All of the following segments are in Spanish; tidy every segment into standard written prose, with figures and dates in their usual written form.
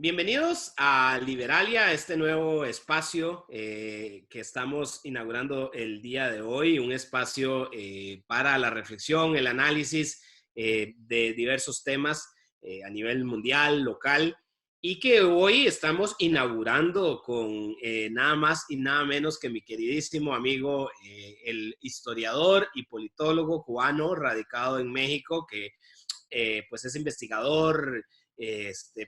Bienvenidos a Liberalia, este nuevo espacio que estamos inaugurando el día de hoy, un espacio para la reflexión, el análisis de diversos temas a nivel mundial, local, y que hoy estamos inaugurando con nada más y nada menos que mi queridísimo amigo, el historiador y politólogo cubano radicado en México, que pues es investigador,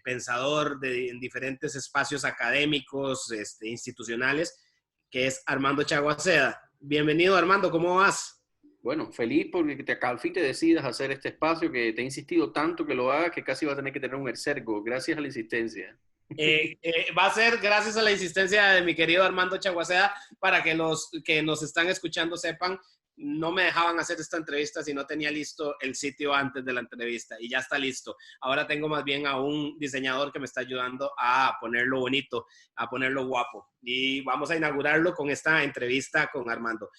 pensador en diferentes espacios académicos, institucionales, que es Armando Chaguaceda. Bienvenido, Armando, ¿cómo vas? Bueno, feliz porque al fin te decidas hacer este espacio que te he insistido tanto que lo hagas que casi vas a tener que tener un exergo, gracias a la insistencia. Va a ser gracias a la insistencia de mi querido Armando Chaguaceda para que los que nos están escuchando sepan. No me dejaban hacer esta entrevista si no tenía listo el sitio antes de la entrevista y ya está listo. Ahora tengo más bien a un diseñador que me está ayudando a ponerlo bonito, a ponerlo guapo. Y vamos a inaugurarlo con esta entrevista con Armando.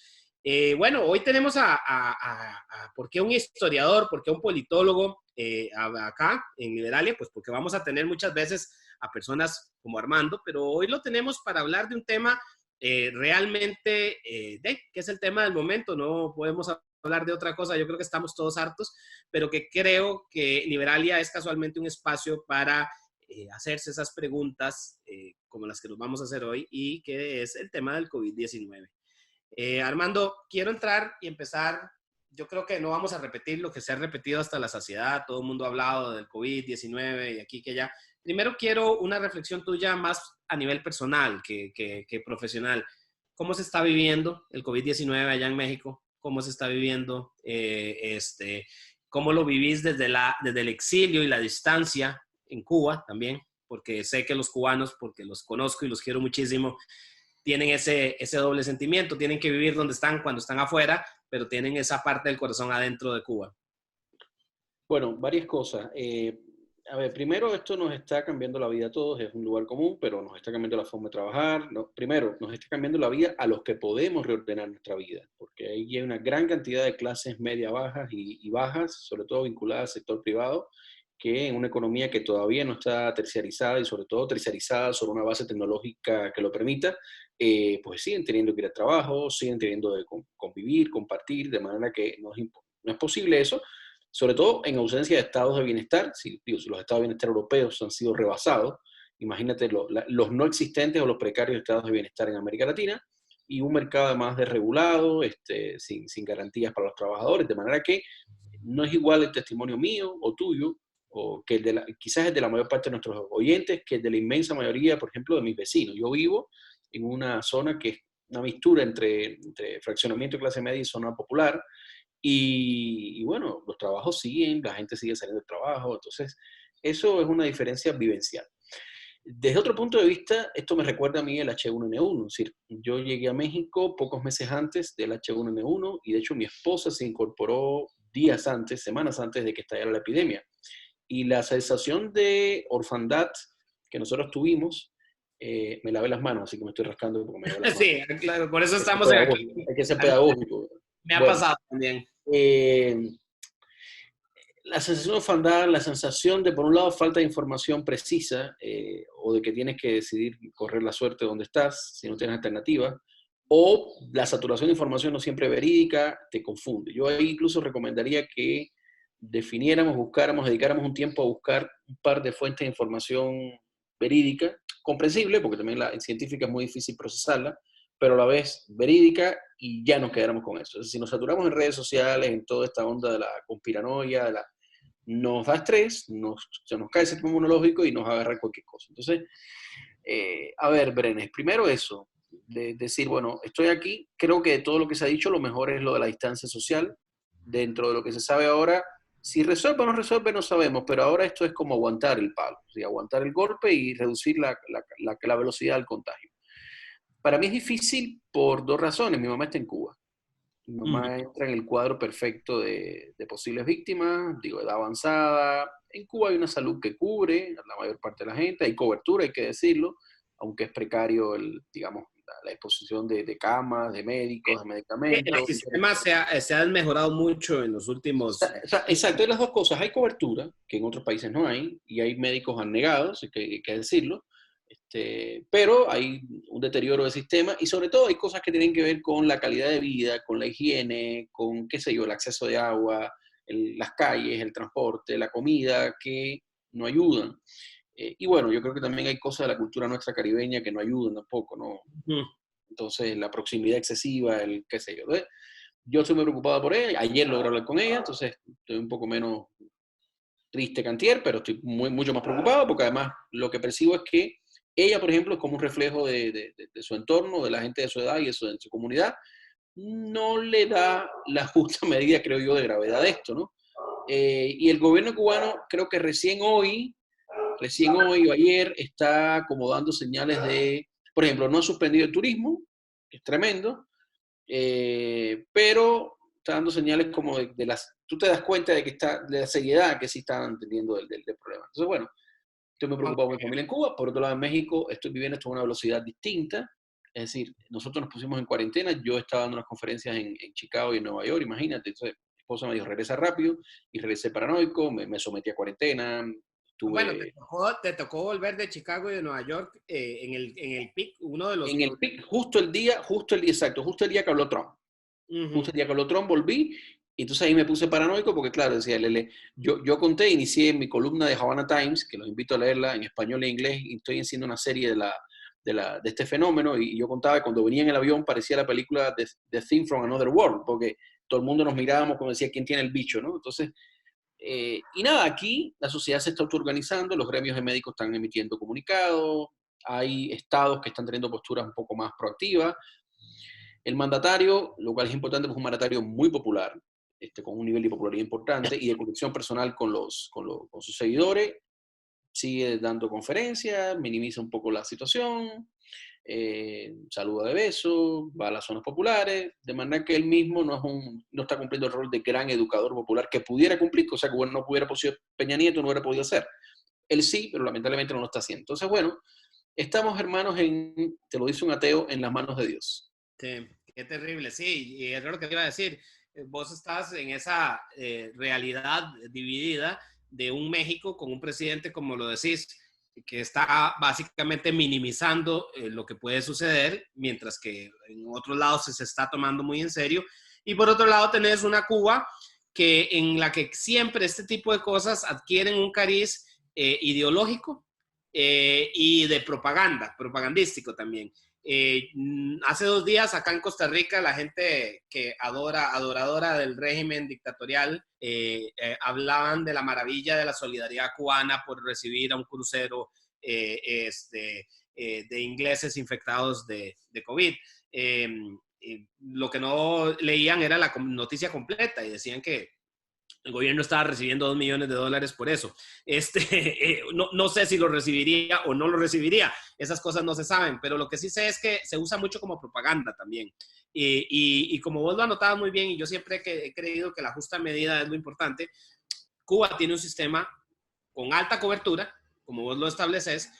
Bueno, hoy tenemos ¿por qué un historiador? ¿Por qué un politólogo acá en Liberalia? Pues porque vamos a tener muchas veces a personas como Armando, pero hoy lo tenemos para hablar de un tema realmente, que es el tema del momento. No podemos hablar de otra cosa, yo creo que estamos todos hartos, pero que creo que Liberalia es casualmente un espacio para hacerse esas preguntas como las que nos vamos a hacer hoy, y que es el tema del COVID-19. Armando, quiero entrar y empezar. Yo creo que no vamos a repetir lo que se ha repetido hasta la saciedad. Todo el mundo ha hablado del COVID-19 y aquí que allá. Primero quiero una reflexión tuya más a nivel personal que profesional. ¿Cómo se está viviendo el COVID-19 allá en México? ¿Cómo se está viviendo? ¿Cómo lo vivís desde el exilio y la distancia en Cuba también? Porque sé que los cubanos, porque los conozco y los quiero muchísimo, tienen ese doble sentimiento, tienen que vivir donde están cuando están afuera, pero tienen esa parte del corazón adentro de Cuba. Bueno, varias cosas. A ver, primero esto nos está cambiando la vida a todos, es un lugar común, pero nos está cambiando la forma de trabajar. No, primero, nos está cambiando la vida a los que podemos reordenar nuestra vida, porque ahí hay una gran cantidad de clases media bajas y bajas, sobre todo vinculadas al sector privado, que en una economía que todavía no está terciarizada y sobre todo terciarizada sobre una base tecnológica que lo permita, pues siguen teniendo que ir al trabajo, siguen teniendo que convivir, compartir, de manera que no es posible eso, sobre todo en ausencia de estados de bienestar. Si los estados de bienestar europeos han sido rebasados, imagínate los no existentes o los precarios estados de bienestar en América Latina, y un mercado además desregulado, sin garantías para los trabajadores, de manera que no es igual el testimonio mío o tuyo, o que quizás es de la mayor parte de nuestros oyentes, que es de la inmensa mayoría, por ejemplo, de mis vecinos. Yo vivo en una zona que es una mixtura entre fraccionamiento de clase media y zona popular, y bueno, los trabajos siguen, la gente sigue saliendo del trabajo, entonces eso es una diferencia vivencial. Desde otro punto de vista, esto me recuerda a mí el H1N1, es decir, yo llegué a México pocos meses antes del H1N1 y de hecho mi esposa se incorporó días antes, semanas antes de que estallara la epidemia. Y la sensación de orfandad que nosotros tuvimos, me lavé las manos, así que me estoy rascando porque me lavé las manos. Sí, claro, por eso estamos en aquí. Hay que ser pedagógico. Me ha Bueno, pasado también. eh, la sensación de orfandad, la sensación de, por un lado, falta de información precisa, o de que tienes que decidir correr la suerte donde estás, si no tienes alternativa, o la saturación de información no siempre verídica, te confunde. Yo ahí incluso recomendaría que definiéramos, buscáramos, dedicáramos un tiempo a buscar un par de fuentes de información verídica, comprensible, porque también la científica es muy difícil procesarla, pero a la vez verídica, y ya nos quedáramos con eso. Si nos saturamos en redes sociales, en toda esta onda de la conspiranoia, nos da estrés, se nos cae el sistema inmunológico y nos agarra cualquier cosa. Entonces, a ver, Brenes, primero eso, de decir, bueno, estoy aquí, creo que de todo lo que se ha dicho, lo mejor es lo de la distancia social. Dentro de lo que se sabe ahora, si resuelve o no resuelve, no sabemos, pero ahora esto es como aguantar el palo, o sea, aguantar el golpe y reducir la velocidad del contagio. Para mí es difícil por dos razones. Mi mamá está en Cuba. Mi mamá entra en el cuadro perfecto de posibles víctimas, digo, edad avanzada. En Cuba hay una salud que cubre a la mayor parte de la gente, hay cobertura, hay que decirlo, aunque es precario, digamos, la exposición de camas, de médicos, de El medicamentos. sistema se ha mejorado mucho en los últimos... Exacto, hay las dos cosas. Hay cobertura, que en otros países no hay, y hay médicos abnegados, hay que decirlo, pero hay un deterioro del sistema y sobre todo hay cosas que tienen que ver con la calidad de vida, con la higiene, con, qué sé yo, el acceso de agua, las calles, el transporte, la comida, que no ayudan. Y bueno, yo creo que también hay cosas de la cultura nuestra caribeña que no ayudan tampoco, ¿no? Entonces, la proximidad excesiva, el qué sé yo. Entonces, yo estoy muy preocupado por ella. Ayer logré hablar con ella, entonces estoy un poco menos triste que antier, pero estoy mucho más preocupado porque además lo que percibo es que ella, por ejemplo, es como un reflejo de su entorno, de la gente de su edad y de su comunidad. No le da la justa medida, creo yo, de gravedad de esto, ¿no? Y el gobierno cubano creo que recién hoy o ayer está como dando señales de, por ejemplo, no ha suspendido el turismo, que es tremendo, pero está dando señales como de las, tú te das cuenta de que está, de la seriedad que sí están teniendo del problema. Entonces, bueno, estoy muy preocupado por mi familia en Cuba, por otro lado en México estoy viviendo esto a una velocidad distinta, es decir, nosotros nos pusimos en cuarentena, yo estaba dando unas conferencias en Chicago y en Nueva York, imagínate, entonces mi esposa me dijo, regresa rápido, y regresé paranoico, me sometí a cuarentena, Bueno, tuve... te tocó volver de Chicago y de Nueva York en el pic, uno de los... En el pic, justo el día que habló Trump. Justo el día que habló Trump volví, y entonces ahí me puse paranoico porque, claro, decía, yo conté, inicié mi columna de Havana Times, que los invito a leerla en español e inglés, y estoy haciendo una serie de este fenómeno, y yo contaba que cuando venía en el avión parecía la película The Thing from Another World, porque todo el mundo nos mirábamos como decía, ¿quién tiene el bicho? ¿No? Entonces, y nada, aquí la sociedad se está autoorganizando, los gremios de médicos están emitiendo comunicados, hay estados que están teniendo posturas un poco más proactivas. El mandatario, lo cual es importante, es un mandatario muy popular, con un nivel de popularidad importante y de conexión personal con sus seguidores, sigue dando conferencias, minimiza un poco la situación, saluda de beso, va a las zonas populares, de manera que él mismo no está cumpliendo el rol de gran educador popular que pudiera cumplir, cosa que bueno, no pudiera posible, Peña Nieto no hubiera podido hacer. Él sí, pero lamentablemente no lo está haciendo. Entonces, bueno, estamos hermanos te lo dice un ateo, en las manos de Dios. Sí, qué terrible, sí, y es lo que te iba a decir. Vos estás en esa realidad dividida de un México con un presidente, como lo decís, que está básicamente minimizando lo que puede suceder, mientras que en otros lados se está tomando muy en serio. Y por otro lado tenés una Cuba en la que siempre este tipo de cosas adquieren un cariz ideológico y de propagandístico también. Hace 2 días acá en Costa Rica la gente que adoradora del régimen dictatorial, hablaban de la maravilla de la solidaridad cubana por recibir a un crucero de ingleses infectados de COVID. Lo que no leían era la noticia completa y decían que el gobierno estaba recibiendo $2 millones por eso. No sé si lo recibiría o no lo recibiría. Esas cosas no se saben, pero lo que sí sé es que se usa mucho como propaganda también. Y como vos lo anotabas muy bien, y yo siempre he creído que la justa medida es lo importante, Cuba tiene un sistema con alta cobertura, como vos lo estableces,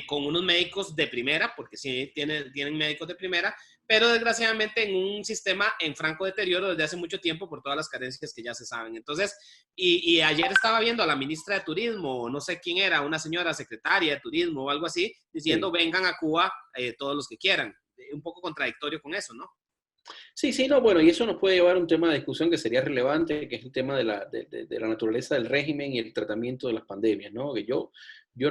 con unos médicos de primera, porque sí tienen médicos de primera, pero desgraciadamente en un sistema en franco deterioro desde hace mucho tiempo por todas las carencias que ya se saben. Entonces, y ayer estaba viendo a la ministra de Turismo, no sé quién era, una señora secretaria de Turismo o algo así, diciendo, sí, vengan a Cuba todos los que quieran. Un poco contradictorio con eso, ¿no? Sí, sí, no, bueno, y eso nos puede llevar a un tema de discusión que sería relevante, que es el tema de la naturaleza del régimen y el tratamiento de las pandemias, ¿no? Que yo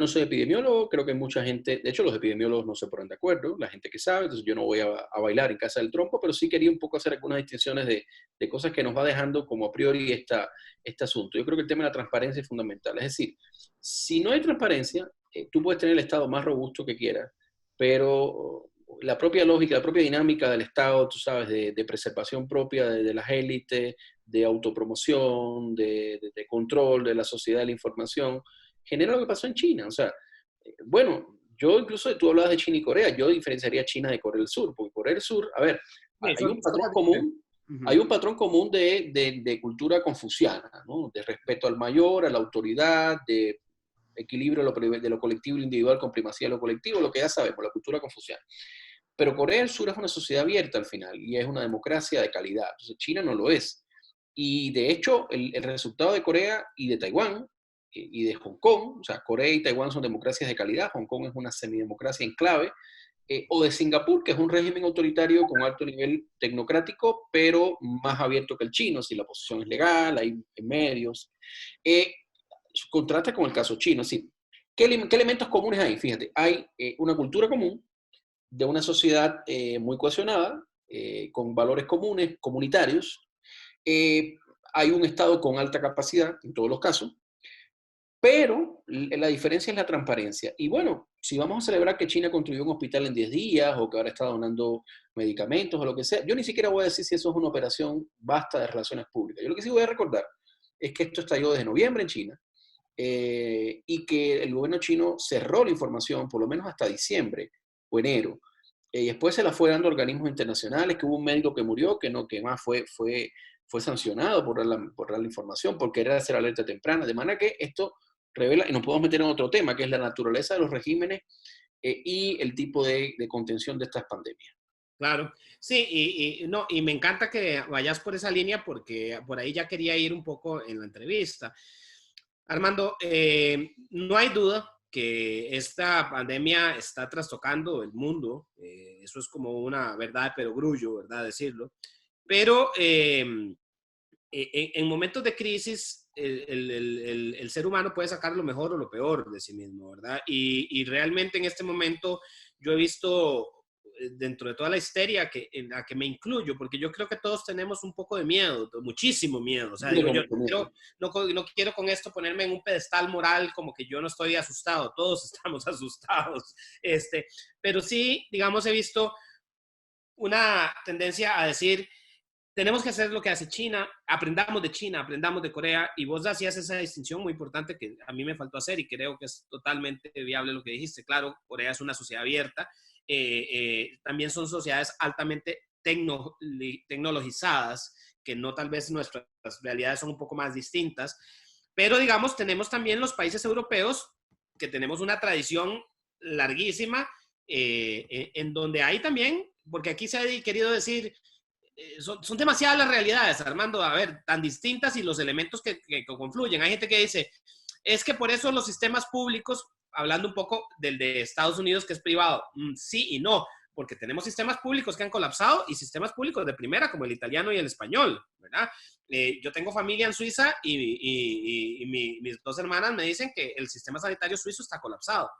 no soy epidemiólogo, creo que mucha gente, de hecho los epidemiólogos no se ponen de acuerdo, la gente que sabe, entonces yo no voy a bailar en casa del trompo, pero sí quería un poco hacer algunas distinciones de cosas que nos va dejando como a priori este asunto. Yo creo que el tema de la transparencia es fundamental, es decir, si no hay transparencia, tú puedes tener el Estado más robusto que quieras, pero la propia lógica, la propia dinámica del Estado, tú sabes, de preservación propia de las élites, de autopromoción, de control de la sociedad de la información, genera lo que pasó en China. O sea, bueno, yo incluso, tú hablabas de China y Corea, yo diferenciaría China de Corea del Sur, porque Corea del Sur, a ver, hay un patrón común, hay un patrón común de cultura confuciana, ¿no? De respeto al mayor, a la autoridad, de equilibrio de lo colectivo y lo individual con primacía de lo colectivo, lo que ya sabemos, la cultura confuciana. Pero Corea del Sur es una sociedad abierta al final y es una democracia de calidad. Entonces China no lo es. Y de hecho, el resultado de Corea y de Taiwán y de Hong Kong, o sea, Corea y Taiwán son democracias de calidad, Hong Kong es una semidemocracia enclave, o de Singapur, que es un régimen autoritario con alto nivel tecnocrático, pero más abierto que el chino, si la oposición es legal, hay medios. Eh, Contrasta con el caso chino. Sí. ¿Qué elementos comunes hay? Fíjate, hay una cultura común de una sociedad muy cohesionada, con valores comunes, comunitarios. Eh, Hay un Estado con alta capacidad, en todos los casos, pero la diferencia es la transparencia. Y bueno, si vamos a celebrar que China construyó un hospital en 10 días o que ahora está donando medicamentos o lo que sea, yo ni siquiera voy a decir si eso es una operación vasta de relaciones públicas. Yo lo que sí voy a recordar es que esto estalló desde noviembre en China, y que el gobierno chino cerró la información por lo menos hasta diciembre o enero. Y después se la fue dando a organismos internacionales, que hubo un médico que murió, que más fue sancionado por dar la información, por querer hacer alerta temprana. De manera que esto revela, y nos podemos meter en otro tema, que es la naturaleza de los regímenes y el tipo de contención de estas pandemias. Claro, sí, no, y me encanta que vayas por esa línea porque por ahí ya quería ir un poco en la entrevista. Armando, no hay duda que esta pandemia está trastocando el mundo, eso es como una verdad de perogrullo, ¿verdad? Decirlo, pero en momentos de crisis, el ser humano puede sacar lo mejor o lo peor de sí mismo, ¿verdad? Y realmente en este momento yo he visto dentro de toda la histeria en la que me incluyo, porque yo creo que todos tenemos un poco de miedo, muchísimo miedo. O sea, digo yo, no quiero con esto ponerme en un pedestal moral como que yo no estoy asustado, todos estamos asustados. Pero sí, digamos, he visto una tendencia a decir, tenemos que hacer lo que hace China, China, aprendamos de Corea, y vos hacías esa distinción muy importante que a mí me faltó hacer y creo que es totalmente viable lo que dijiste. Claro, Corea es una sociedad abierta, también son sociedades altamente tecnologizadas, que no tal vez nuestras realidades son un poco más distintas, pero digamos, tenemos también los países europeos, que tenemos una tradición larguísima, en donde hay también, porque aquí se ha querido decir, son demasiadas las realidades, Armando, a ver, tan distintas y los elementos que confluyen. Hay gente que dice, es que por eso los sistemas públicos, hablando un poco del de Estados Unidos que es privado, sí y no, porque tenemos sistemas públicos que han colapsado y sistemas públicos de primera como el italiano y el español, ¿verdad? Yo tengo familia en Suiza y mis dos hermanas me dicen que el sistema sanitario suizo está colapsado.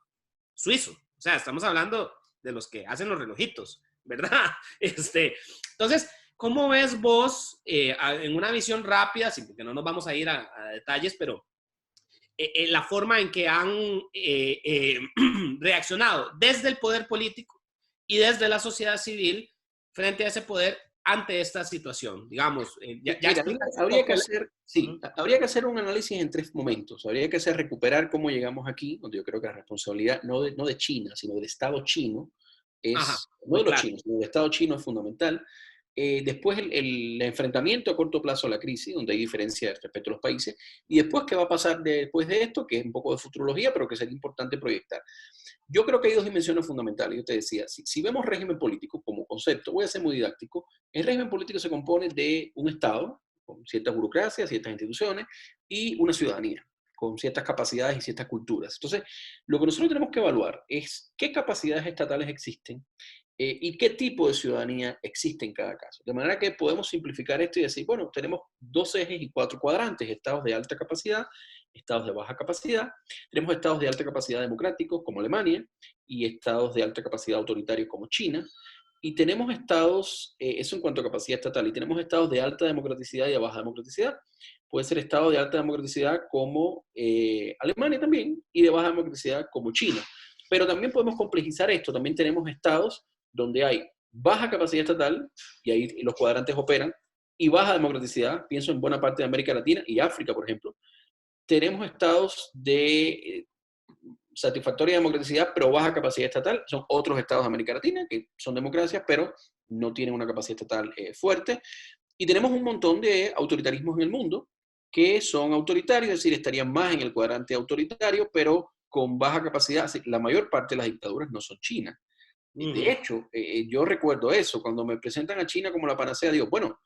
Suizo, o sea, estamos hablando de los que hacen los relojitos, ¿verdad? Entonces, ¿cómo ves vos, en una visión rápida, sí, porque no nos vamos a ir a detalles, pero la forma en que han reaccionado desde el poder político y desde la sociedad civil frente a ese poder ante esta situación? Digamos, Mira, habría que hacer un análisis en 3 momentos. Habría que hacer recuperar cómo llegamos aquí, donde yo creo que la responsabilidad no de China, sino del Estado chino, Ajá, no de los claro. chinos, sino del Estado chino es fundamental. Después el enfrentamiento a corto plazo a la crisis, donde hay diferencias respecto a los países, y después qué va a pasar después de esto, que es un poco de futurología, pero que sería importante proyectar. Yo creo que hay 2 dimensiones fundamentales. Yo te decía, si vemos régimen político como concepto, voy a ser muy didáctico, el régimen político se compone de un Estado, con ciertas burocracias, ciertas instituciones, y una ciudadanía, con ciertas capacidades y ciertas culturas. Entonces, lo que nosotros tenemos que evaluar es qué capacidades estatales existen, y qué tipo de ciudadanía existe en cada caso. De manera que podemos simplificar esto y decir, bueno, tenemos 2 ejes y 4 cuadrantes, estados de alta capacidad, estados de baja capacidad, tenemos estados de alta capacidad democráticos como Alemania y estados de alta capacidad autoritarios como China, y tenemos estados, eso en cuanto a capacidad estatal, y tenemos estados de alta democraticidad y de baja democraticidad. Puede ser estado de alta democraticidad como Alemania también, y de baja democraticidad como China. Pero también podemos complejizar esto, también tenemos estados donde hay baja capacidad estatal, y ahí los cuadrantes operan, y baja democraticidad, pienso en buena parte de América Latina y África, por ejemplo. Tenemos estados de satisfactoria democraticidad, pero baja capacidad estatal. Son otros estados de América Latina que son democracias, pero no tienen una capacidad estatal fuerte. Y tenemos un montón de autoritarismos en el mundo que son autoritarios, es decir, estarían más en el cuadrante autoritario, pero con baja capacidad. La mayor parte de las dictaduras no son China. De hecho, yo recuerdo eso, cuando me presentan a China como la panacea, digo, bueno,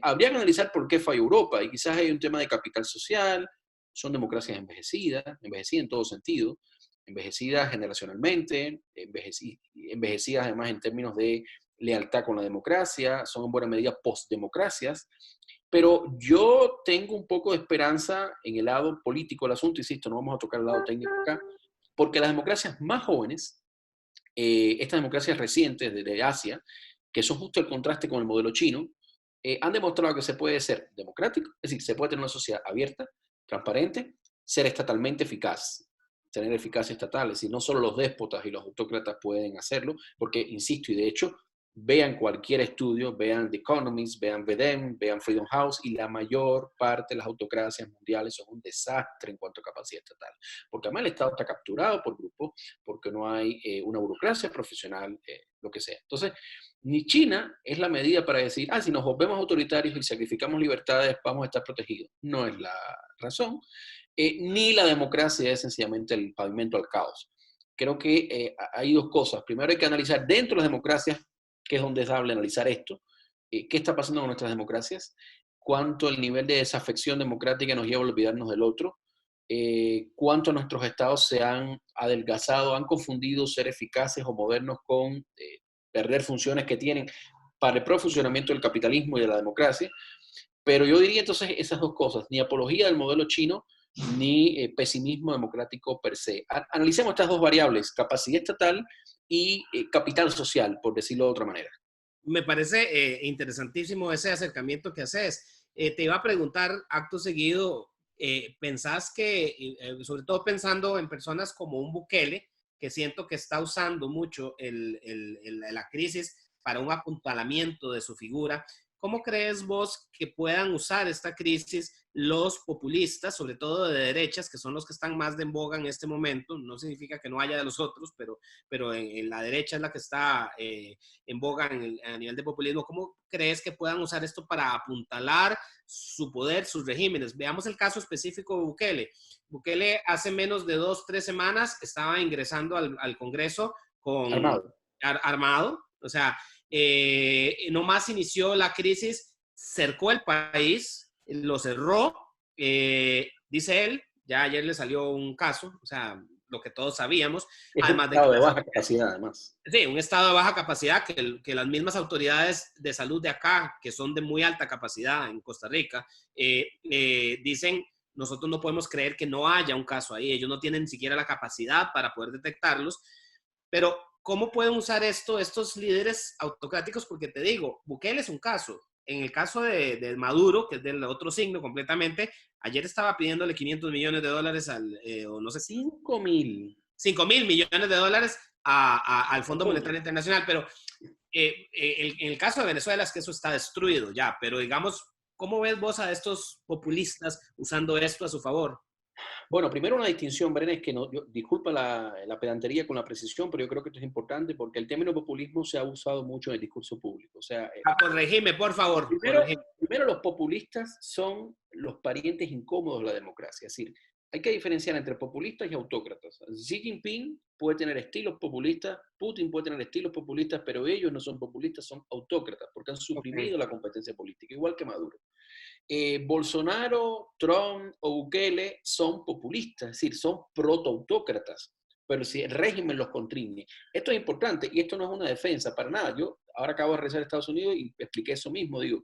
habría que analizar por qué falló Europa, y quizás hay un tema de capital social, son democracias envejecidas en todo sentido, envejecidas generacionalmente, envejecidas además en términos de lealtad con la democracia, son en buena medida postdemocracias, pero yo tengo un poco de esperanza en el lado político del asunto, insisto, no vamos a tocar el lado técnico acá, porque las democracias más jóvenes, estas democracias recientes de Asia, que son justo el contraste con el modelo chino, han demostrado que se puede ser democrático, es decir, se puede tener una sociedad abierta, transparente, ser estatalmente eficaz, tener eficacia estatal, es decir, no solo los déspotas y los autócratas pueden hacerlo, porque, insisto, y de hecho, vean cualquier estudio, vean The Economist, vean VEDEM, vean Freedom House, y la mayor parte de las autocracias mundiales son un desastre en cuanto a capacidad estatal, porque además el Estado está capturado por grupos, porque no hay una burocracia profesional, lo que sea. Entonces, ni China es la medida para decir, si nos volvemos autoritarios y sacrificamos libertades, vamos a estar protegidos. No es la razón. Ni la democracia es sencillamente el pavimento al caos. Creo que hay dos cosas. Primero hay que analizar dentro de las democracias, que es donde es dable analizar esto, qué está pasando con nuestras democracias, cuánto el nivel de desafección democrática nos lleva a olvidarnos del otro, cuánto nuestros estados se han adelgazado, han confundido ser eficaces o modernos con perder funciones que tienen para el propio funcionamiento del capitalismo y de la democracia. Pero yo diría entonces esas dos cosas, ni apología del modelo chino, ni pesimismo democrático per se. Analicemos estas dos variables, capacidad estatal y capital social, por decirlo de otra manera. Me parece interesantísimo ese acercamiento que haces. Te iba a preguntar, acto seguido, ¿pensás que, sobre todo pensando en personas como un Bukele, que siento que está usando mucho la crisis para un apuntalamiento de su figura, ¿cómo crees vos que puedan usar esta crisis los populistas, sobre todo de derechas, que son los que están más de en boga en este momento? No significa que no haya de los otros, pero en la derecha es la que está en boga a nivel de populismo. ¿Cómo crees que puedan usar esto para apuntalar su poder, sus regímenes? Veamos el caso específico de Bukele. Bukele hace menos de 2, 3 semanas estaba ingresando al Congreso armado. O sea, nomás inició la crisis, cercó el país, lo cerró, dice él, ya ayer le salió un caso, o sea, lo que todos sabíamos, Es un además de que estado de baja capacidad, además. Sí, un estado de baja capacidad que las mismas autoridades de salud de acá, que son de muy alta capacidad en Costa Rica, dicen, nosotros no podemos creer que no haya un caso ahí, ellos no tienen ni siquiera la capacidad para poder detectarlos, pero ¿cómo pueden usar esto estos líderes autocráticos? Porque te digo, Bukele es un caso. En el caso de Maduro, que es del otro signo completamente, ayer estaba pidiéndole $500 millones o no sé, 5.000. 5.000 millones de dólares al Fondo Monetario Internacional, pero en el caso de Venezuela es que eso está destruido ya, pero digamos, ¿cómo ves vos a estos populistas usando esto a su favor? Bueno, primero una distinción, Bren, es que no, disculpa la pedantería con la precisión, pero yo creo que esto es importante porque el término populismo se ha usado mucho en el discurso público. O sea, Corregime, por favor. primero los populistas son los parientes incómodos de la democracia. Es decir, hay que diferenciar entre populistas y autócratas. Xi Jinping puede tener estilos populistas, Putin puede tener estilos populistas, pero ellos no son populistas, son autócratas, porque han suprimido la competencia política, igual que Maduro. Bolsonaro, Trump o Bukele son populistas, es decir, son protoautócratas, pero si el régimen los constriñe. Esto es importante y esto no es una defensa para nada. Yo ahora acabo de regresar a Estados Unidos y expliqué eso mismo, digo,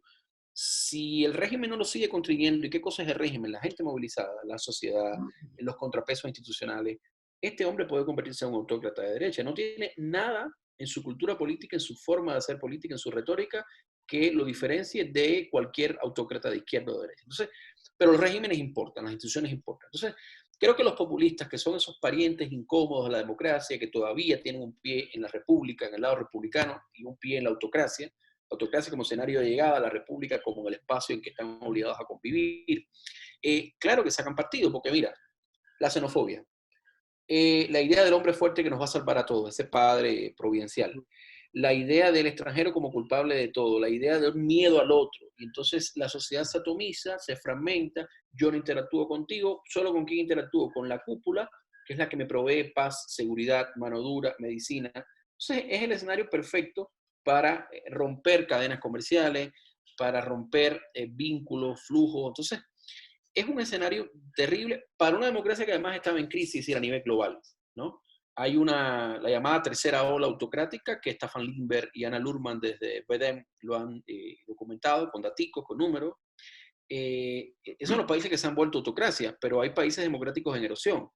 si el régimen no lo sigue constriyendo, ¿y qué cosa es el régimen? La gente movilizada, la sociedad, los contrapesos institucionales, este hombre puede convertirse en un autócrata de derecha. No tiene nada en su cultura política, en su forma de hacer política, en su retórica, que lo diferencie de cualquier autócrata de izquierda o de derecha. Entonces, pero los regímenes importan, las instituciones importan. Entonces, creo que los populistas, que son esos parientes incómodos de la democracia, que todavía tienen un pie en la república, en el lado republicano, y un pie en la autocracia como escenario de llegada, la república como el espacio en que están obligados a convivir, claro que sacan partido, porque mira, la xenofobia, la idea del hombre fuerte que nos va a salvar a todos, ese padre providencial, la idea del extranjero como culpable de todo, la idea de un miedo al otro, y entonces la sociedad se atomiza, se fragmenta, yo no interactúo contigo, solo con quién interactúo, con la cúpula, que es la que me provee paz, seguridad, mano dura, medicina, Entonces, es el escenario perfecto para romper cadenas comerciales, para romper vínculos, flujos. Entonces, es un escenario terrible para una democracia que además estaba en crisis y a nivel global, ¿no? Hay la llamada tercera ola autocrática que Staffan Lindberg y Anna Luhrmann desde BEDEM lo han documentado con daticos, con números. Esos son los países que se han vuelto autocracias, pero hay países democráticos en erosión.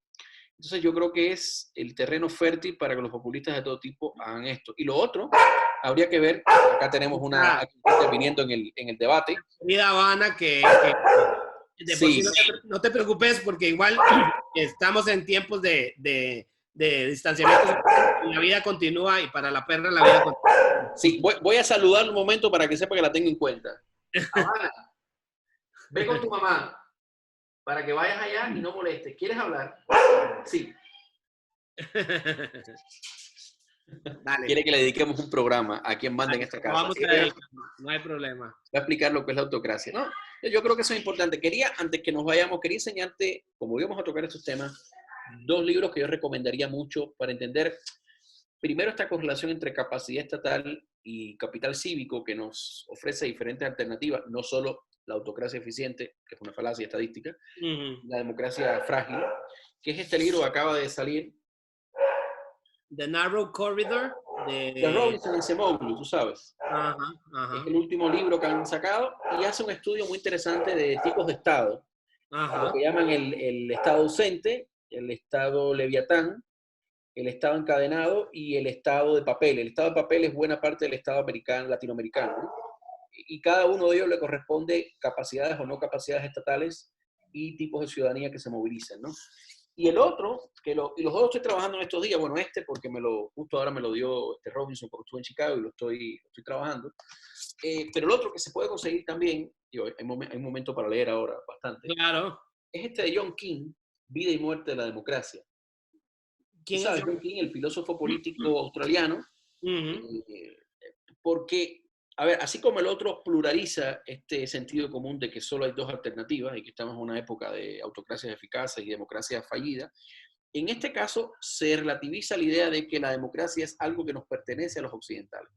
Entonces yo creo que es el terreno fértil para que los populistas de todo tipo hagan esto. Y lo otro, habría que ver, acá tenemos una aquí interviniendo en el debate. Querida Habana, que de por sí no te preocupes porque igual estamos en tiempos de distanciamiento. La vida continúa y para la perra la vida continúa. Sí, voy a saludar un momento para que sepa que la tengo en cuenta. Habana, ve con tu mamá para que vayas allá y no molestes. ¿Quieres hablar? Sí. Dale. Quiere que le dediquemos un programa a quien manda en esta casa. Vamos a dedicar, no hay problema. Voy a explicar lo que es la autocracia. No, yo creo que eso es importante. Antes que nos vayamos, quería enseñarte, como íbamos a tocar estos temas, 2 libros que yo recomendaría mucho para entender, primero, esta correlación entre capacidad estatal y capital cívico que nos ofrece diferentes alternativas, no solo la autocracia eficiente, que es una falacia estadística, la democracia frágil, que es este libro que acaba de salir. The Narrow Corridor de Robinson y Acemoglu, tú sabes. Ajá. Es el último libro que han sacado y hace un estudio muy interesante de tipos de Estado. Lo que llaman el Estado ausente, el Estado leviatán, el Estado encadenado y el Estado de papel. El Estado de papel es buena parte del Estado latinoamericano, ¿no? Y cada uno de ellos le corresponde capacidades o no capacidades estatales y tipos de ciudadanía que se movilicen, ¿no? Y el otro, y los dos estoy trabajando en estos días, bueno, porque justo ahora me lo dio Robinson porque estuve en Chicago y lo estoy trabajando, pero el otro que se puede conseguir también, hay un momento para leer ahora bastante, claro, es este de John King, Vida y muerte de la democracia. ¿Quién es John King? El filósofo político australiano, porque, a ver, así como el otro pluraliza este sentido común de que solo hay 2 alternativas y que estamos en una época de autocracias eficaces y democracia fallida, en este caso se relativiza la idea de que la democracia es algo que nos pertenece a los occidentales.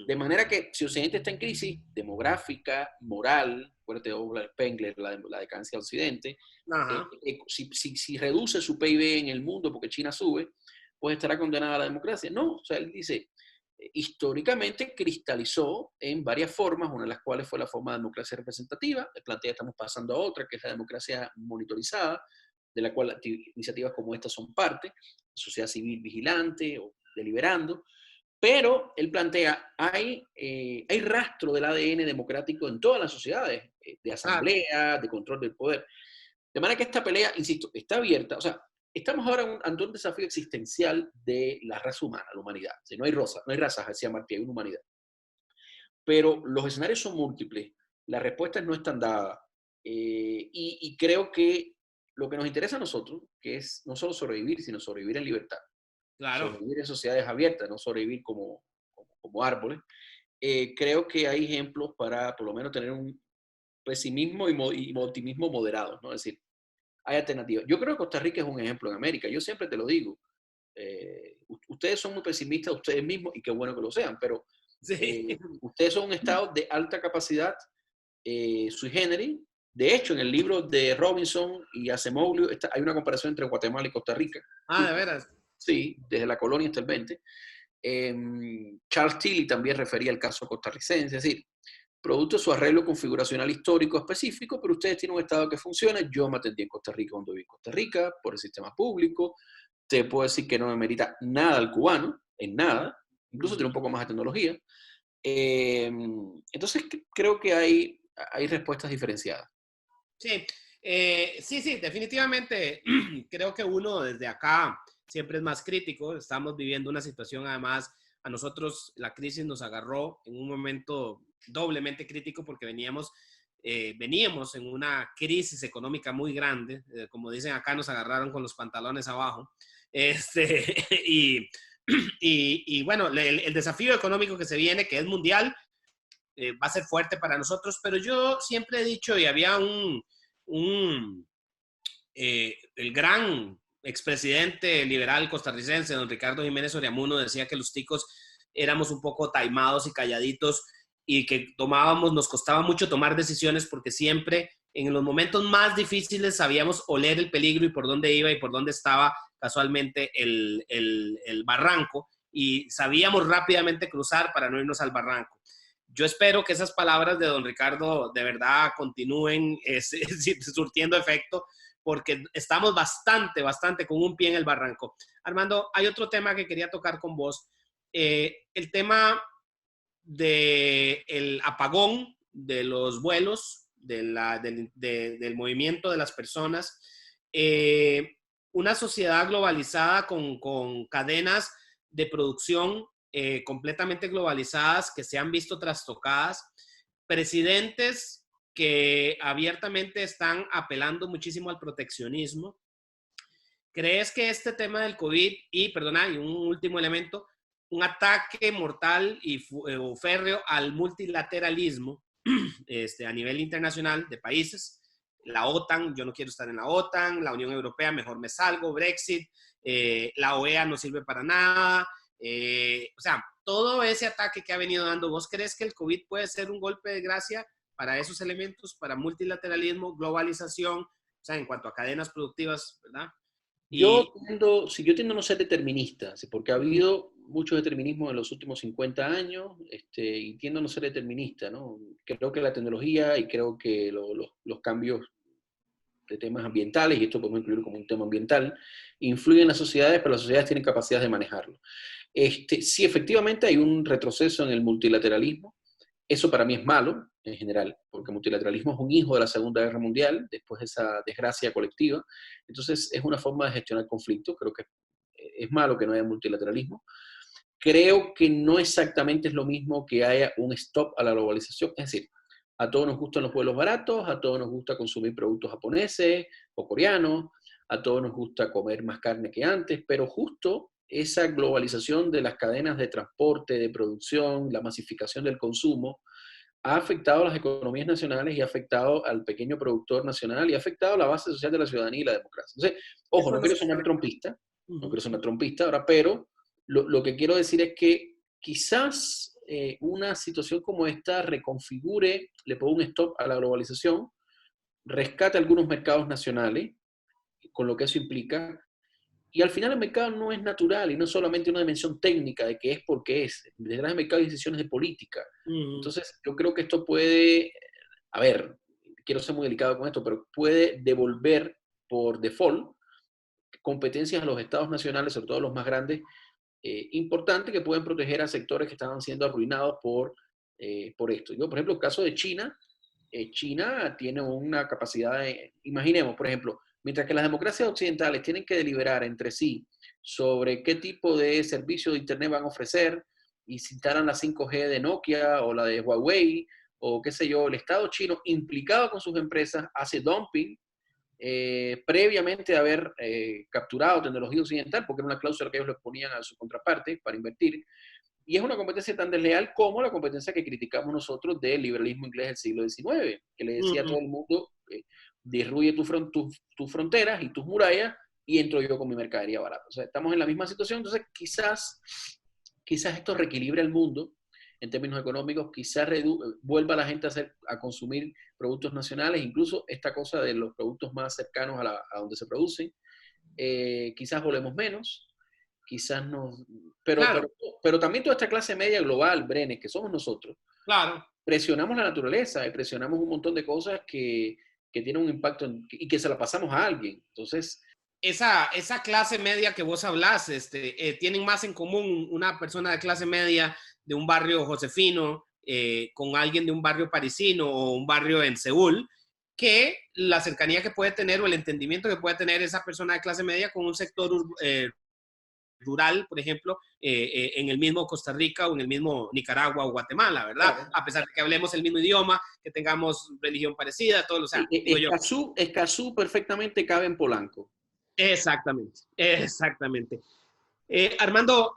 De manera que si Occidente está en crisis demográfica, moral, acuérdate de Spengler, la decadencia de Occidente, si reduce su PIB en el mundo porque China sube, pues estará condenada a la democracia. No, o sea, él dice, históricamente cristalizó en varias formas, una de las cuales fue la forma de democracia representativa, él plantea estamos pasando a otra, que es la democracia monitorizada, de la cual iniciativas como esta son parte, sociedad civil vigilante o deliberando, pero él plantea, hay rastro del ADN democrático en todas las sociedades, de asamblea, de control del poder. De manera que esta pelea, insisto, está abierta, o sea, estamos ahora ante un desafío existencial de la raza humana, la humanidad. O sea, no hay razas, decía Martí, hay una humanidad. Pero los escenarios son múltiples, las respuestas no están dadas, y creo que lo que nos interesa a nosotros, que es no solo sobrevivir, sino sobrevivir en libertad. Claro. Sobrevivir en sociedades abiertas, no sobrevivir como árboles. Creo que hay ejemplos para por lo menos tener un pesimismo y optimismo moderados, ¿no? Es decir, hay alternativas. Yo creo que Costa Rica es un ejemplo en América. Yo siempre te lo digo. Ustedes son muy pesimistas ustedes mismos y qué bueno que lo sean, pero ustedes son un estado de alta capacidad sui generis. De hecho, en el libro de Robinson y Acemoglu hay una comparación entre Guatemala y Costa Rica. ¿De veras? Sí, desde la colonia hasta el 20. Charles Tilly también refería al caso costarricense, es decir, producto de su arreglo configuracional histórico específico, pero ustedes tienen un Estado que funciona. Yo me atendí en Costa Rica cuando viví en Costa Rica, por el sistema público. Te puedo decir que no me merita nada al cubano, en nada, incluso tiene un poco más de tecnología. Entonces creo que hay respuestas diferenciadas. Sí, sí, definitivamente creo que uno desde acá siempre es más crítico. Estamos viviendo una situación, además, a nosotros la crisis nos agarró en un momento doblemente crítico porque veníamos en una crisis económica muy grande. Como dicen acá, nos agarraron con los pantalones abajo. Y bueno, el desafío económico que se viene, que es mundial, va a ser fuerte para nosotros, pero yo siempre he dicho, y había el gran expresidente liberal costarricense, don Ricardo Jiménez Oriamuno, decía que los ticos éramos un poco taimados y calladitos y que nos costaba mucho tomar decisiones porque siempre en los momentos más difíciles sabíamos oler el peligro y por dónde iba y por dónde estaba casualmente el barranco y sabíamos rápidamente cruzar para no irnos al barranco. Yo espero que esas palabras de don Ricardo de verdad continúen surtiendo efecto porque estamos bastante con un pie en el barranco. Armando, hay otro tema que quería tocar con vos. El tema del apagón de los vuelos, del movimiento de las personas. Una sociedad globalizada con cadenas de producción completamente globalizadas que se han visto trastocadas. Presidentes que abiertamente están apelando muchísimo al proteccionismo. ¿Crees que este tema del COVID y un último elemento, un ataque mortal y férreo al multilateralismo a nivel internacional de países, la OTAN, yo no quiero estar en la OTAN, la Unión Europea, mejor me salgo, Brexit, la OEA no sirve para nada, todo ese ataque que ha venido dando, ¿vos crees que el COVID puede ser un golpe de gracia para esos elementos, para multilateralismo, globalización, en cuanto a cadenas productivas, ¿verdad? Yo tiendo a no ser determinista, ¿sí? Porque ha habido mucho determinismo en los últimos 50 años y tiendo a no ser determinista, ¿no? Creo que la tecnología y creo que los cambios de temas ambientales, y esto podemos incluir como un tema ambiental, influyen en las sociedades, pero las sociedades tienen capacidad de manejarlo. Sí, efectivamente hay un retroceso en el multilateralismo. Eso para mí es malo, en general, porque el multilateralismo es un hijo de la Segunda Guerra Mundial, después de esa desgracia colectiva. Entonces, es una forma de gestionar conflictos. Creo que es malo que no haya multilateralismo. Creo que no exactamente es lo mismo que haya un stop a la globalización. Es decir, a todos nos gustan los vuelos baratos, a todos nos gusta consumir productos japoneses o coreanos, a todos nos gusta comer más carne que antes, pero justo esa globalización de las cadenas de transporte, de producción, la masificación del consumo, ha afectado a las economías nacionales y ha afectado al pequeño productor nacional y ha afectado a la base social de la ciudadanía y la democracia. Entonces, ojo, no quiero sonar trompista, no quiero sonar trompista ahora, pero lo que quiero decir es que quizás una situación como esta reconfigure, le ponga un stop a la globalización, rescate algunos mercados nacionales, con lo que eso implica, y al final el mercado no es natural y no es solamente una dimensión técnica de que es porque es. Detrás del mercado hay decisiones de política. Entonces, yo creo que esto puede, a ver, quiero ser muy delicado con esto, pero puede devolver por default competencias a los estados nacionales, sobre todo los más grandes, importantes que pueden proteger a sectores que estaban siendo arruinados por esto. Yo, por ejemplo, el caso de China, China tiene una capacidad imaginemos, por ejemplo, mientras que las democracias occidentales tienen que deliberar entre sí sobre qué tipo de servicio de Internet van a ofrecer y si instalan la 5G de Nokia o la de Huawei o qué sé yo, el Estado chino implicado con sus empresas hace dumping previamente a haber capturado tecnología occidental, porque era una cláusula que ellos le ponían a su contraparte para invertir. Y es una competencia tan desleal como la competencia que criticamos nosotros del liberalismo inglés del siglo XIX, que le decía a todo el mundo, derruye tus fronteras y tus murallas y entro yo con mi mercadería barata. O sea, estamos en la misma situación, entonces quizás esto reequilibre el mundo en términos económicos, quizás vuelva a la gente a consumir productos nacionales, incluso esta cosa de los productos más cercanos a donde se producen, quizás volemos menos, quizás no, pero también toda esta clase media global, Brenes, que somos nosotros, claro, presionamos la naturaleza y presionamos un montón de cosas que tienen un impacto y que se la pasamos a alguien. Entonces, esa clase media que vos hablás, tienen más en común una persona de clase media de un barrio josefino con alguien de un barrio parisino o un barrio en Seúl, que la cercanía que puede tener o el entendimiento que puede tener esa persona de clase media con un sector rural, por ejemplo, en el mismo Costa Rica o en el mismo Nicaragua o Guatemala, ¿verdad? Claro. A pesar de que hablemos el mismo idioma, que tengamos religión parecida, todo lo sea. Escazú perfectamente cabe en Polanco. Exactamente. Armando,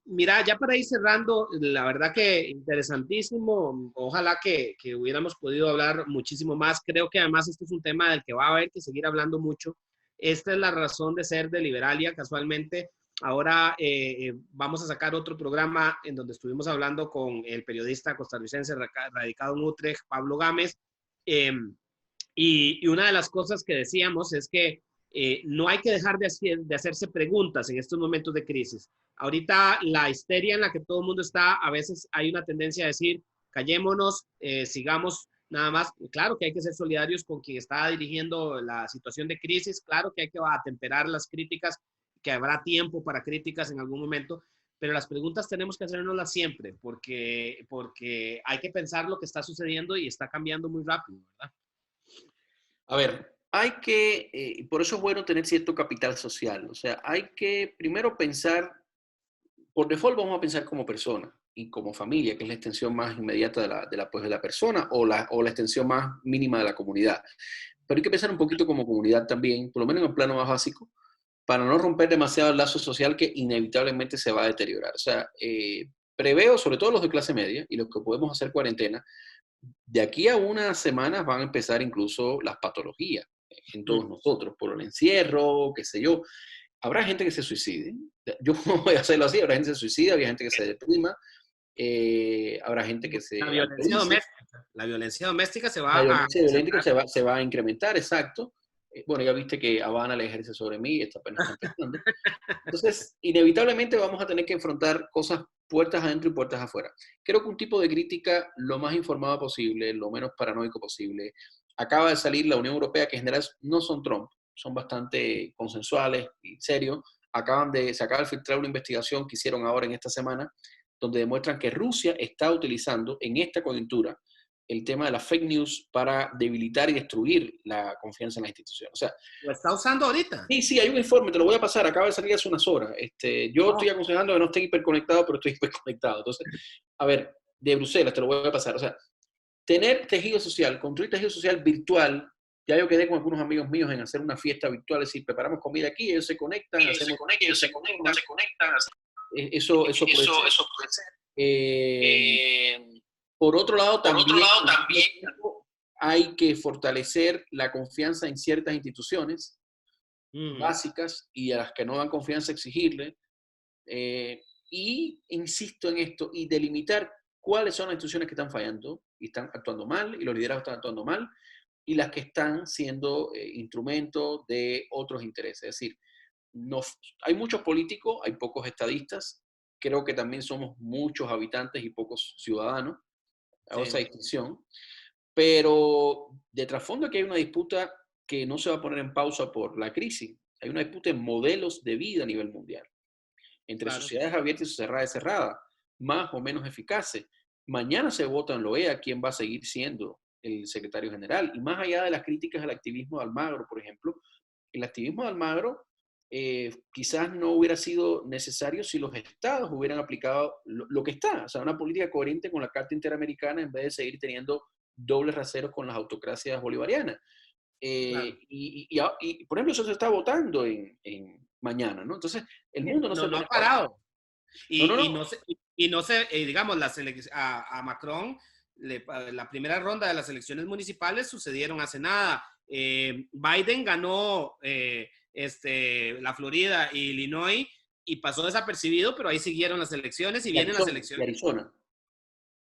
mira, ya para ir cerrando, la verdad que interesantísimo. Ojalá que hubiéramos podido hablar muchísimo más. Creo que además este es un tema del que va a haber que seguir hablando mucho. esta es la razón de ser de Liberalia. Casualmente, ahora vamos a sacar otro programa en donde estuvimos hablando con el periodista costarricense radicado en Utrecht, Pablo Gámez. Eh, y una de las cosas que decíamos es que no hay que dejar de hacerse preguntas en estos momentos de crisis. Ahorita la histeria en la que todo el mundo está, a veces hay una tendencia a decir, callémonos, sigamos nada más. Claro que hay que ser solidarios con quien está dirigiendo la situación de crisis, claro que hay que atemperar las críticas, que habrá tiempo para críticas en algún momento, pero las preguntas tenemos que hacernoslas siempre, porque hay que pensar lo que está sucediendo y está cambiando muy rápido, ¿verdad? A ver, hay que, por eso es bueno tener cierto capital social, o sea, hay que primero pensar, por default vamos a pensar como persona y como familia, que es la extensión más inmediata pues, de la persona o la extensión más mínima de la comunidad. Pero hay que pensar un poquito como comunidad también, por lo menos en el plano más básico, para no romper demasiado el lazo social que inevitablemente se va a deteriorar. O sea, preveo, sobre todo los de clase media y los que podemos hacer cuarentena, de aquí a unas semanas van a empezar incluso las patologías en todos nosotros, por el encierro, qué sé yo. Habrá gente que se suicide. Yo voy a hacerlo así, habrá gente que se suicida, habrá gente que se deprima, habrá gente que se La violencia alcoholice. doméstica. La violencia doméstica se va La a violencia violenta acrecentar. se va a incrementar, exacto. Bueno, ya viste que Habana le ejerce sobre mí, esto apenas está empezando. Entonces, inevitablemente vamos a tener que enfrentar cosas puertas adentro y puertas afuera. Creo que un tipo de crítica lo más informada posible, lo menos paranoico posible. Acaba de salir la Unión Europea, que en general no son Trump, son bastante consensuales y serios. Se acaba de filtrar una investigación que hicieron ahora en esta semana, donde demuestran que Rusia está utilizando en esta coyuntura el tema de las fake news para debilitar y destruir la confianza en las instituciones. O sea, Lo está usando ahorita. sí, sí, hay un informe, te lo voy a pasar, acaba de salir hace unas horas. Yo Oh, estoy aconsejando que no esté hiperconectado, pero estoy hiperconectado. Entonces, a ver, de Bruselas, te lo voy a pasar. O sea, tener tejido social, construir tejido social virtual. Ya yo quedé con algunos amigos míos en hacer una fiesta virtual, es decir, preparamos comida aquí, ellos se conectan, hacemos... ellos se conectan. Eso puede ser. Eh, Eh, por otro lado, por otro también lado, también hay que fortalecer la confianza en ciertas instituciones básicas y a las que no dan confianza exigirle. Y insisto en esto y delimitar cuáles son las instituciones que están fallando y están actuando mal y los liderazgos están actuando mal y las que están siendo instrumentos de otros intereses. Es decir, no, hay muchos políticos, hay pocos estadistas, creo que también somos muchos habitantes y pocos ciudadanos, hago esa sí, distinción, pero de trasfondo que hay una disputa que no se va a poner en pausa por la crisis, hay una disputa en modelos de vida a nivel mundial entre claro. sociedades abiertas y cerradas, más o menos eficaces. Mañana se vota en la OEA quién va a seguir siendo el secretario general. Y más allá de las críticas al activismo de Almagro, por ejemplo, el activismo de Almagro quizás no hubiera sido necesario si los estados hubieran aplicado lo que está, o sea, una política coherente con la Carta Interamericana en vez de seguir teniendo dobles raseros con las autocracias bolivarianas. Claro. Por ejemplo, eso se está votando en mañana, ¿no? Entonces, el mundo no No, se no puede ha parar. parado. No, no, Y no no. se, y no se digamos, a Macron, la primera ronda de las elecciones municipales sucedieron hace nada. Biden ganó la Florida y Illinois y pasó desapercibido, pero ahí siguieron las elecciones y Y vienen las Arizona, y elecciones.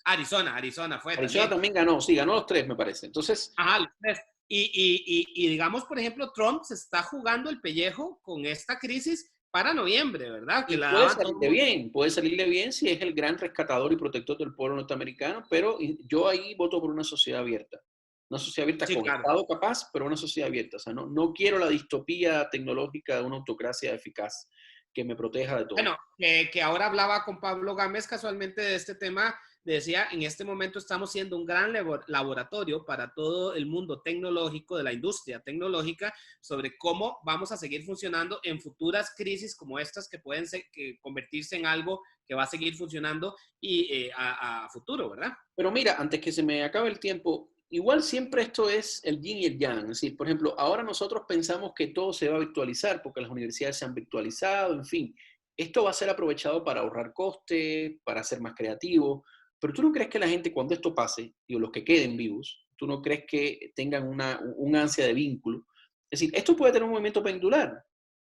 Arizona. Arizona fue Arizona también. también ganó, sí, ganó los tres, me parece. Entonces, Ajá, los tres. Y digamos, por ejemplo, Trump se está jugando el pellejo con esta crisis para noviembre, ¿verdad? Que y la puede daban todo el salirle mundo. bien, puede salirle bien si es el gran rescatador y protector del pueblo norteamericano, pero yo ahí voto por una sociedad abierta. Una sociedad abierta Sí, con claro. Estado capaz, pero una sociedad abierta. O sea, no quiero la distopía tecnológica de una autocracia eficaz que me proteja de todo. Bueno, que ahora hablaba con Pablo Gámez casualmente de este tema, decía, en este momento estamos siendo un gran laboratorio para todo el mundo tecnológico, de la industria tecnológica, sobre cómo vamos a seguir funcionando en futuras crisis como estas que pueden que convertirse en algo que va a seguir funcionando y a futuro, ¿verdad? Pero mira, antes que se me acabe el tiempo, igual siempre esto es el yin y el yang. Es decir, por ejemplo, ahora nosotros pensamos que todo se va a virtualizar porque las universidades se han virtualizado, en fin. Esto va a ser aprovechado para ahorrar costes, para ser más creativo. Pero tú no crees que la gente cuando esto pase, o los que queden vivos, tú no crees que tengan un ansia de vínculo. Es decir, esto puede tener un movimiento pendular.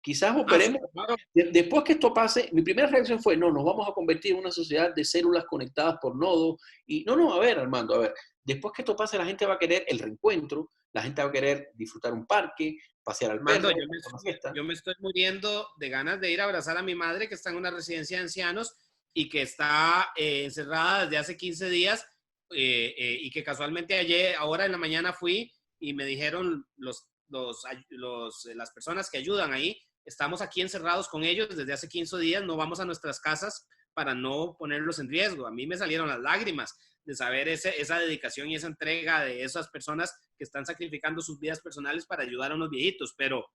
Quizás operemos, sí, claro. después que esto pase, mi primera reacción fue, no, nos vamos a convertir en una sociedad de células conectadas por nodos. Y no, a ver, Armando, a ver, después que esto pase, la gente va a querer el reencuentro, la gente va a querer disfrutar un parque, pasear al Armando, perro, una fiesta. yo me estoy muriendo de ganas de ir a abrazar a mi madre que está en una residencia de ancianos y que está encerrada desde hace 15 días y que casualmente ayer, ahora en la mañana fui y me dijeron las personas que ayudan ahí, estamos aquí encerrados con ellos desde hace 15 días, no vamos a nuestras casas para no ponerlos en riesgo. A mí me salieron las lágrimas de saber esa dedicación y esa entrega de esas personas que están sacrificando sus vidas personales para ayudar a unos viejitos, pero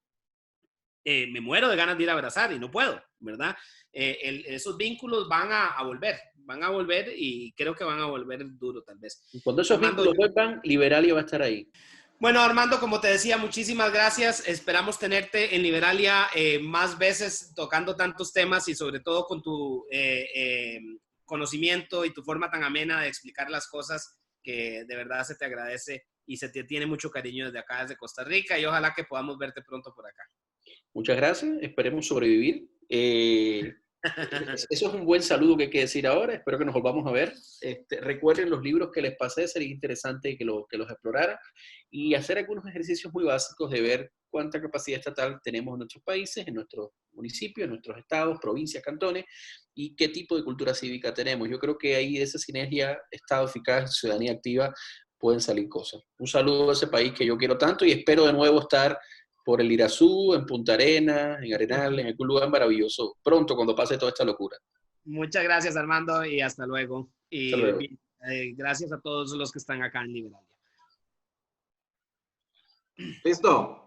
me muero de ganas de ir a abrazar y no puedo, ¿verdad? Esos vínculos van a volver y creo que van a volver duro tal vez. Y cuando esos Armando, vínculos vuelvan, Liberalia va a estar ahí. bueno, Armando, como te decía, muchísimas gracias. Esperamos tenerte en Liberalia más veces tocando tantos temas y sobre todo con tu conocimiento y tu forma tan amena de explicar las cosas que de verdad se te agradece y se te tiene mucho cariño desde acá, desde Costa Rica y ojalá que podamos verte pronto por acá. Muchas gracias, esperemos sobrevivir. Eso es un buen saludo que hay que decir ahora, espero que nos volvamos a ver. Recuerden los libros que les pasé, sería interesante que los exploraran y hacer algunos ejercicios muy básicos de ver cuánta capacidad estatal tenemos en nuestros países, en nuestros municipios, en nuestros estados, provincias, cantones y qué tipo de cultura cívica tenemos. Yo creo que ahí de esa sinergia, Estado eficaz, ciudadanía activa, pueden salir cosas. Un saludo a ese país que yo quiero tanto y espero de nuevo estar por el Irazú, en Punta Arenas, en Arenal, en algún lugar maravilloso, pronto cuando pase toda esta locura. Muchas gracias, Armando, y hasta luego. Hasta Y luego. gracias a todos los que están acá en Liberalia. Listo.